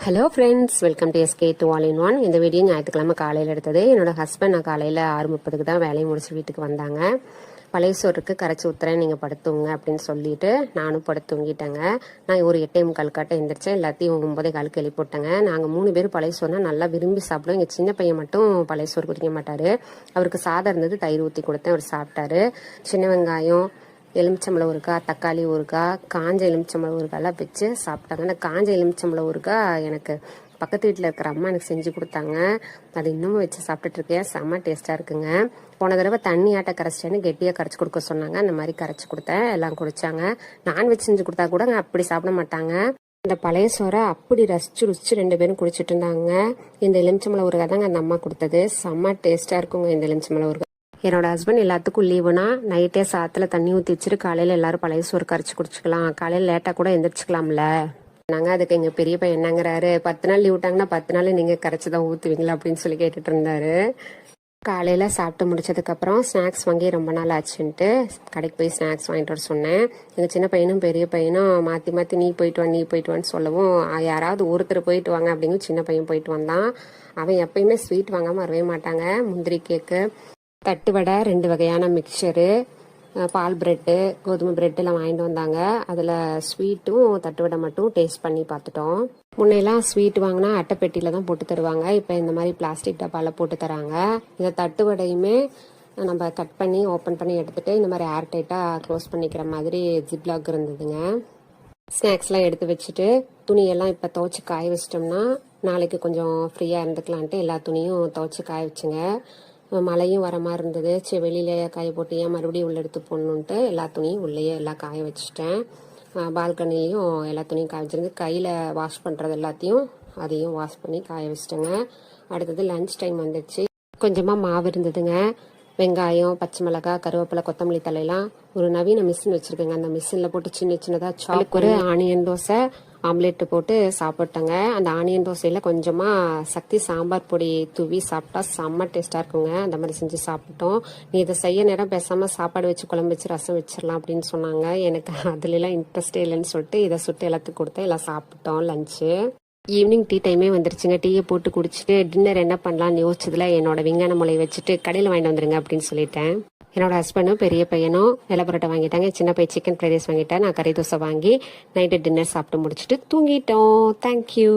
Hello friends, welcome to SK to all in one. இந்த video ஞாயிற்றுக்கிழமை காலையில் எடுத்தது. என்னோட ஹஸ்பண்ட் நான் காலையில் 6:30க்கு தான் வேலையை முடிச்சு வீட்டுக்கு வந்தாங்க. பழைய சோறுக்கு கரைச்சி ஊத்துறேன், நீங்கள் படுத்துங்க அப்படின்னு சொல்லிட்டு நானும் படுத்துங்கிட்டேங்க. நான் ஒரு 8:45 எந்திரிச்சேன். எல்லாத்தையும் 9:15 எழுப்பி போட்டேங்க. நாங்கள் 3 பேர் பழைய சோறுனா நல்லா விரும்பி சாப்பிடுவோம். எங்கள் சின்ன பையன் மட்டும் பழைய சோறு குடிக்க மாட்டார். அவருக்கு சாதம் இருந்தது, தயிர் ஊற்றி கொடுத்தேன், அவர் சாப்பிட்டாரு. சின்ன வெங்காயம், எலுமிச்சம்பழம் ஊறுகாய், தக்காளி ஊறுகாய், காஞ்ச எலுமிச்சம்பழம் ஊறுகாயெல்லாம் வச்சு சாப்பிட்டாங்க. அந்த காஞ்ச எலுமிச்சம்பழம் ஊறுகாய் எனக்கு பக்கத்து வீட்டில் இருக்கிற அம்மா எனக்கு செஞ்சு கொடுத்தாங்க. அது இன்னமும் வச்சு சாப்பிட்டுட்டு இருக்கேன். செம்ம டேஸ்ட்டாக இருக்குங்க. போன தடவை தண்ணி ஆட்ட கரைச்சிட்டேன்னு கெட்டியாக கரைச்சி கொடுக்க சொன்னாங்க. அந்த மாதிரி கரைச்சி கொடுத்தேன், எல்லாம் குடிச்சாங்க. நான்வெஜ் செஞ்சு கொடுத்தா கூட அப்படி சாப்பிட மாட்டாங்க. இந்த பழைய சோறை அப்படி ரசிச்சு 2 பேரும் குடிச்சிட்டு இருந்தாங்க. இந்த எலுமிச்சம்பழம் ஊறுகாய் தாங்க அந்த அம்மா கொடுத்தது. செம்ம டேஸ்ட்டாக இருக்குங்க இந்த எலுமிச்சம்பழம் ஊறுகாய். என்னோட ஹஸ்பண்ட் எல்லாத்துக்கும் லீவுனா நைட்டே சாத்துல தண்ணி ஊற்றி வச்சுட்டு காலையில் எல்லாரும் பழைய சோறு கரைச்சி குடிச்சிக்கலாம், காலையில் லேட்டாக கூட எந்திரிச்சிக்கலாம்ல. நாங்கள் அதுக்கு எங்கள் பெரிய பையன் என்னங்கிறாரு, 10 நாள் லீவ் விட்டாங்கன்னா 10 நாள் நீங்கள் கரைச்சி தான் ஊற்றுவீங்களா அப்படின்னு சொல்லி கேட்டுட்டு இருந்தாரு. காலையில் சாப்பிட்டு முடிச்சதுக்கப்புறம் ஸ்நாக்ஸ் வாங்கி ரொம்ப நாள் ஆச்சுன்ட்டு கடைக்கு போய் ஸ்நாக்ஸ் வாங்கிட்டு வர சொன்னேன். எங்கள் சின்ன பையனும் பெரிய பையனும் மாற்றி நீ போயிட்டு வான்னு சொல்லவும், யாராவது ஒருத்தர் போயிட்டு வாங்க அப்படிங்க சின்ன பையன் போயிட்டு வந்தான். அவன் எப்பயுமே ஸ்வீட் வாங்காமல் வரவே மாட்டாங்க. முந்திரி கேக்கு, தட்டு வடை, 2 வகையான மிக்சரு, பால் பிரெட்டு, கோதுமை பிரெட்டெல்லாம் வாங்கிட்டு வந்தாங்க. அதில் ஸ்வீட்டும் தட்டு வடை மட்டும் டேஸ்ட் பண்ணி பார்த்துட்டோம். முன்னையெல்லாம் ஸ்வீட் வாங்கினா அட்டைப்பெட்டியில் தான் போட்டு தருவாங்க. இப்போ இந்த மாதிரி பிளாஸ்டிக் டப்பாவில் போட்டு தராங்க. இந்த தட்டு வடையுமே நம்ம கட் பண்ணி ஓப்பன் பண்ணி எடுத்துகிட்டு இந்த மாதிரி ஏர் டைட்டாக க்ளோஸ் பண்ணிக்கிற மாதிரி ஜிப்லாக் இருந்ததுங்க. ஸ்நாக்ஸ்லாம் எடுத்து வச்சுட்டு துணியெல்லாம் இப்போ துவைச்சி காய வச்சிட்டோம்னா நாளைக்கு கொஞ்சம் ஃப்ரீயாக இருந்துக்கலான்ட்டு எல்லா துணியும் துவைச்சி காய வச்சுங்க. மழையும் வர மாதிரி இருந்தது. சரி, வெளியில காய போட்டு ஏன் மறுபடியும் உள்ள எடுத்து போடணுன்ட்டு எல்லா துணியும் உள்ளேயே எல்லாம் காய வச்சுட்டேன். பால்கனிலையும் எல்லா துணியும் காய வச்சிருந்து கையில் வாஷ் பண்ணுறது எல்லாத்தையும் அதையும் வாஷ் பண்ணி காய வச்சிட்டேங்க. அடுத்தது லஞ்ச் டைம் வந்துடுச்சு. கொஞ்சமாக மாவு இருந்ததுங்க. வெங்காயம், பச்சை மிளகாய், கருவேப்பிலை, கொத்தமல்லி தலையெல்லாம் ஒரு நவீன மிஷின் வச்சிருக்கேங்க. அந்த மிஷினில் போட்டு சின்னதாக சாலுக்கு ஒரு ஆனியன் தோசை ஆம்லேட்டு போட்டு சாப்பிட்டேங்க. அந்த ஆனியன் தோசையில் கொஞ்சமாக சக்தி சாம்பார் பொடி தூவி சாப்பிட்டா செம்ம டேஸ்ட்டாக இருக்குங்க. அந்த மாதிரி செஞ்சு சாப்பிட்டோம். நீ இதை செய்ய நேரம் பேசாமல் சாப்பாடு வச்சு குழம்பு வச்சு ரசம் வச்சிடலாம் அப்படின்னு சொன்னாங்க. எனக்கு அதுலலாம் இன்ட்ரெஸ்டே இல்லைன்னு சொல்லிட்டு இதை சுட்டு எல்லாத்துக்கும் கொடுத்தேன். எல்லாம் சாப்பிட்டோம் லஞ்சு. ஈவினிங் டீ டைமே வந்துருச்சுங்க. டீயை போட்டு குடிச்சிட்டு டின்னர் என்ன பண்ணலாம்னு யோசிச்சதுல என்னோட விஞ்ஞான மூளை வச்சுட்டு கடையில் வாங்கிட்டு வந்துருங்க அப்படின்னு சொல்லிட்டேன். என்னோட ஹஸ்பண்டும் பெரிய பையனும் வெள்ளை பரோட்டா வாங்கிட்டாங்க. சின்ன பையன் சிக்கன் ஃப்ரைட் ரைஸ் வாங்கிட்டேன். நான் கறி தோசை வாங்கி நைட்டு டின்னர் சாப்பிட்டு முடிச்சுட்டு தூங்கிட்டோம். தேங்க்யூ.